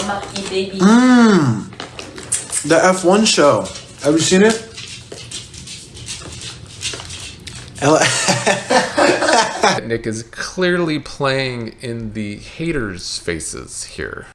The F1 show. Have you seen it? Nick is clearly playing in the haters' faces here.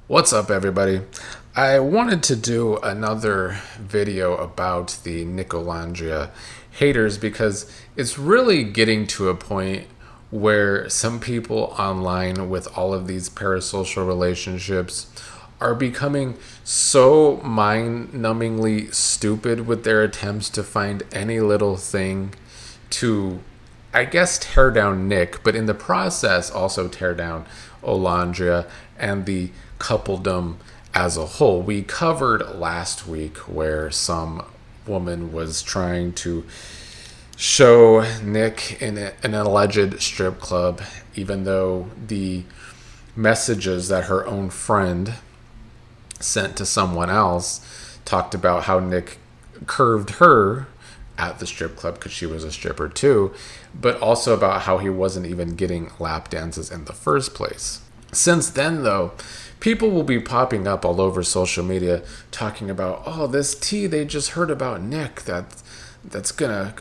What's up, everybody? I wanted to do another video about the Nicolandria haters because it's really getting to a point where some people online with all of these parasocial relationships are becoming so mind-numbingly stupid with their attempts to find any little thing to, I guess, tear down Nick, but in the process also tear down Olandria and the coupledom as a whole. We covered last week where some woman was trying to show Nick in an alleged strip club, even though the messages that her own friend sent to someone else talked about how Nick curved her at the strip club because she was a stripper too, but also about how he wasn't even getting lap dances in the first place. Since then, though, people will be popping up all over social media talking about, oh, this tea they just heard about Nick that's gonna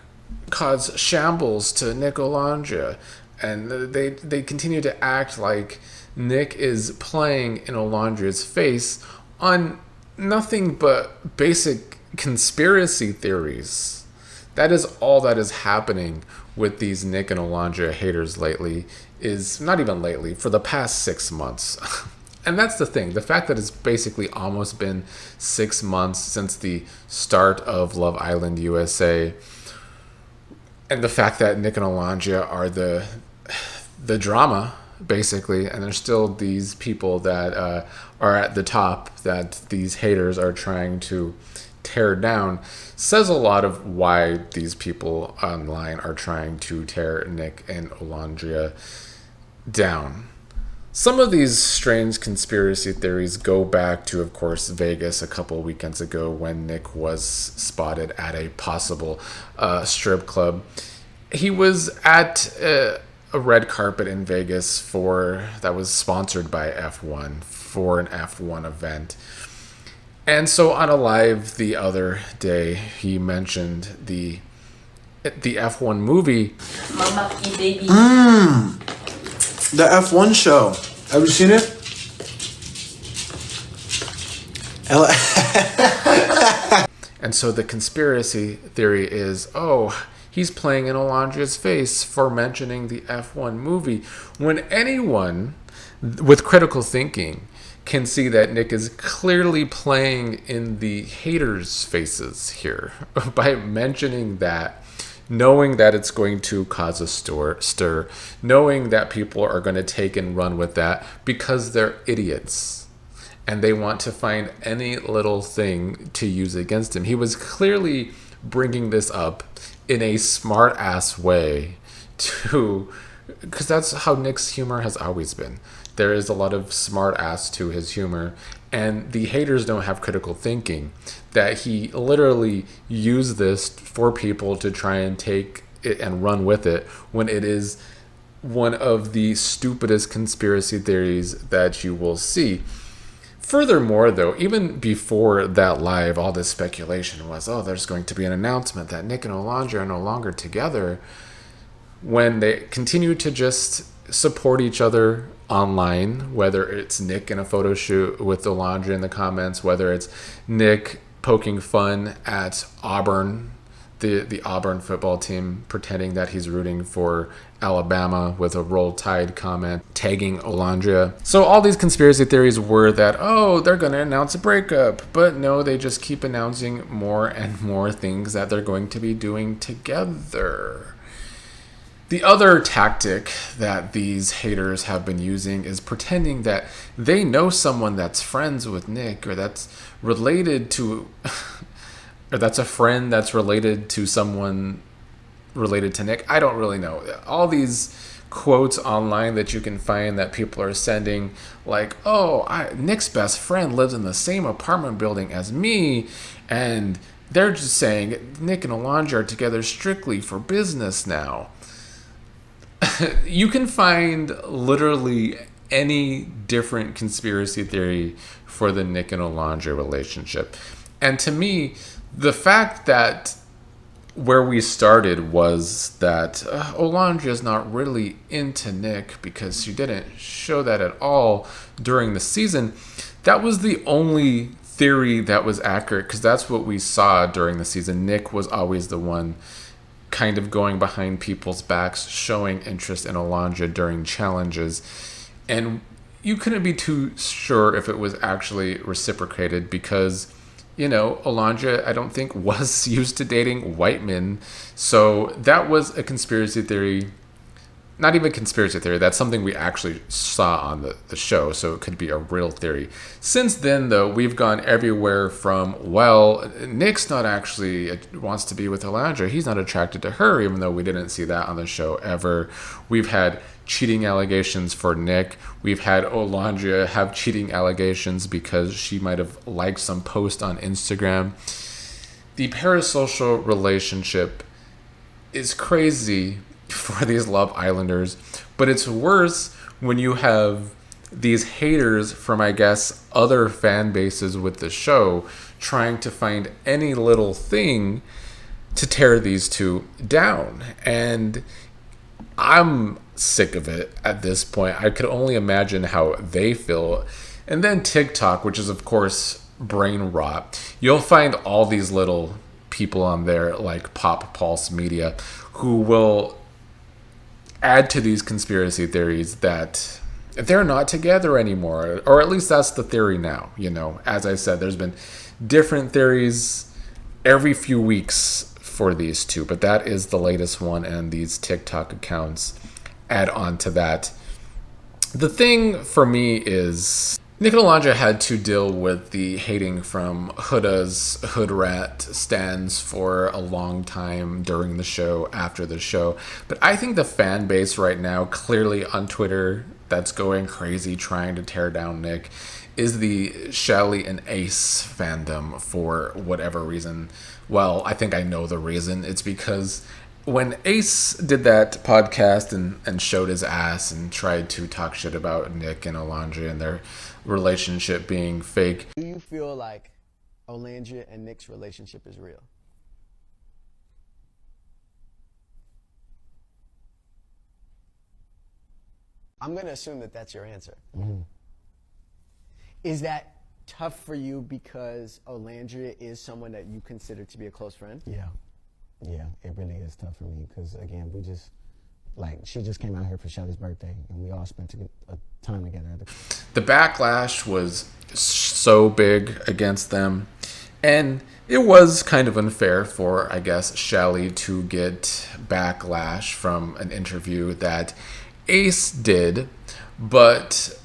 cause shambles to Nicolandria, and they continue to act like Nick is playing in Olandria's face on nothing but basic conspiracy theories. That is all that is happening with these Nic and Olandria haters lately, is not even lately, for the past 6 months. And that's the thing, the fact that it's basically almost been 6 months since the start of Love Island USA, and the fact that Nic and Olandria are the drama, basically, and there's still these people that are at the top that these haters are trying to tear down, says a lot of why these people online are trying to tear Nick and Olandria down. Some of these strange conspiracy theories go back to, of course, Vegas a couple weekends ago when Nick was spotted at a possible strip club. He was at a red carpet in Vegas that was sponsored by F1 for an F1 event. And so on a live the other day, he mentioned the F1 movie. The F1 show. Have you seen it? And so the conspiracy theory is, oh, he's playing in Olandria's face for mentioning the F1 movie, when anyone with critical thinking can see that Nick is clearly playing in the haters' faces here by mentioning that, knowing that it's going to cause a stir, knowing that people are going to take and run with that because they're idiots and they want to find any little thing to use against him. He was clearly bringing this up in a smart-ass way because that's how Nick's humor has always been. There is a lot of smart-ass to his humor, and the haters don't have critical thinking, that he literally used this for people to try and take it and run with it, when it is one of the stupidest conspiracy theories that you will see. Furthermore, though, even before that live, all this speculation was, oh, there's going to be an announcement that Nic and Olandria are no longer together, when they continue to just support each other online, whether it's Nick in a photo shoot with Olandria in the comments, whether it's Nick poking fun at Auburn, the Auburn football team, pretending that he's rooting for Alabama with a Roll Tide comment, tagging Olandria. So all these conspiracy theories were that, oh, they're going to announce a breakup. But no, they just keep announcing more and more things that they're going to be doing together. The other tactic that these haters have been using is pretending that they know someone that's friends with Nick, or that's related to, or that's a friend that's related to someone related to Nick. I don't really know. All these quotes online that you can find that people are sending, like, oh, Nick's best friend lives in the same apartment building as me, and they're just saying Nic and Olandria are together strictly for business now. you can find literally any different conspiracy theory for the Nic and Olandria relationship. And to me, the fact that where we started was that Olandria's not really into Nic because she didn't show that at all during the season. That was the only theory that was accurate, because that's what we saw during the season. Nic was always the one kind of going behind people's backs, showing interest in Olandria during challenges. And you couldn't be too sure if it was actually reciprocated because, Olandria, I don't think, was used to dating white men. So that was a conspiracy theory. Not even conspiracy theory. That's something we actually saw on the show, so it could be a real theory. Since then, though, we've gone everywhere from, Nic's not actually wants to be with Olandria. He's not attracted to her, even though we didn't see that on the show ever. We've had cheating allegations for Nic. We've had Olandria have cheating allegations because she might have liked some post on Instagram. The parasocial relationship is crazy for these Love Islanders, but it's worse when you have these haters from, I guess, other fan bases with the show trying to find any little thing to tear these two down. And I'm sick of it at this point. I could only imagine how they feel. And then TikTok, which is of course brain rot. You'll find all these little people on there like Pop Pulse Media who will add to these conspiracy theories that they're not together anymore, or at least that's the theory now. As I said, there's been different theories every few weeks for these two, but that is the latest one, and these TikTok accounts add on to that. The thing for me is Nicolandria had to deal with the hating from Huda's Hood Rat stands for a long time during the show, after the show. But I think the fan base right now, clearly on Twitter, that's going crazy trying to tear down Nic, is the Shelly and Ace fandom for whatever reason. Well, I think I know the reason. It's because when Ace did that podcast and showed his ass and tried to talk shit about Nic and Olandria and their relationship being fake. Do you feel like Olandria and Nic's relationship is real? I'm going to assume that that's your answer. Mm-hmm. Is that tough for you because Olandria is someone that you consider to be a close friend? Yeah, it really is tough for me because, again, she just came out here for Shelly's birthday, and we all spent a time together. The backlash was so big against them, and it was kind of unfair for, I guess, Shelly to get backlash from an interview that Ace did. But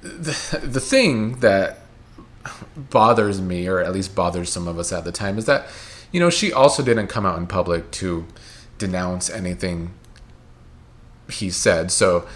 the thing that bothers me, or at least bothers some of us at the time, is that she also didn't come out in public to denounce anything he said. So,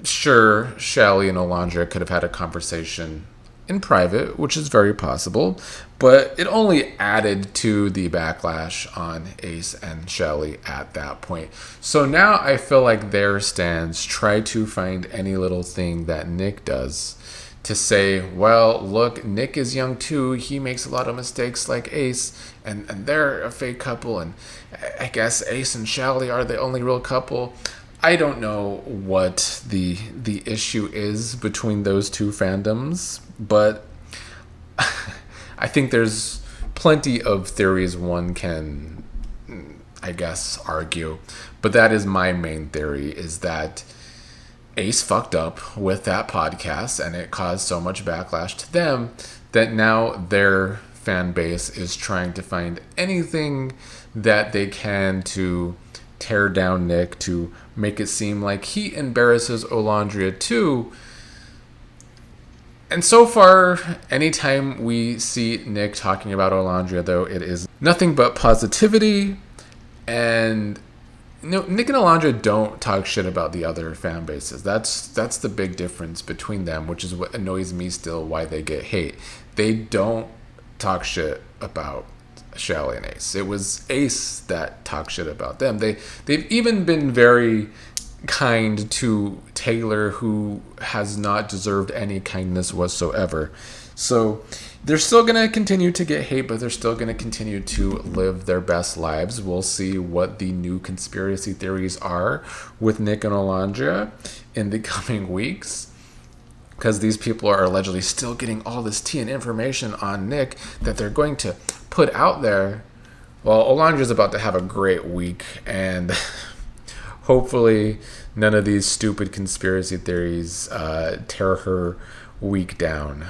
sure, Shelly and Olandria could have had a conversation in private, which is very possible, but it only added to the backlash on Ace and Shelly at that point. So now I feel like their stands try to find any little thing that Nic does to say, well, look, Nic is young too. He makes a lot of mistakes like Ace, and they're a fake couple, and I guess Ace and Shelly are the only real couple. I don't know what the issue is between those two fandoms, but I think there's plenty of theories one can, I guess, argue. But that is my main theory, is that Ace fucked up with that podcast and it caused so much backlash to them that now their fan base is trying to find anything that they can to tear down Nic, to make it seem like he embarrasses Olandria too. And so far, anytime we see Nic talking about Olandria, though, it is nothing but positivity. And Nic and Olandria don't talk shit about the other fan bases. That's the big difference between them, which is what annoys me still, why they get hate. They don't talk shit about Shelly and Ace. It was Ace that talked shit about them. They've even been very kind to Taylor, who has not deserved any kindness whatsoever. So they're still going to continue to get hate, but they're still going to continue to live their best lives. We'll see what the new conspiracy theories are with Nic and Olandria in the coming weeks, because these people are allegedly still getting all this tea and information on Nic that they're going to put out there. Well, Olandria's about to have a great week, and hopefully none of these stupid conspiracy theories tear her week down.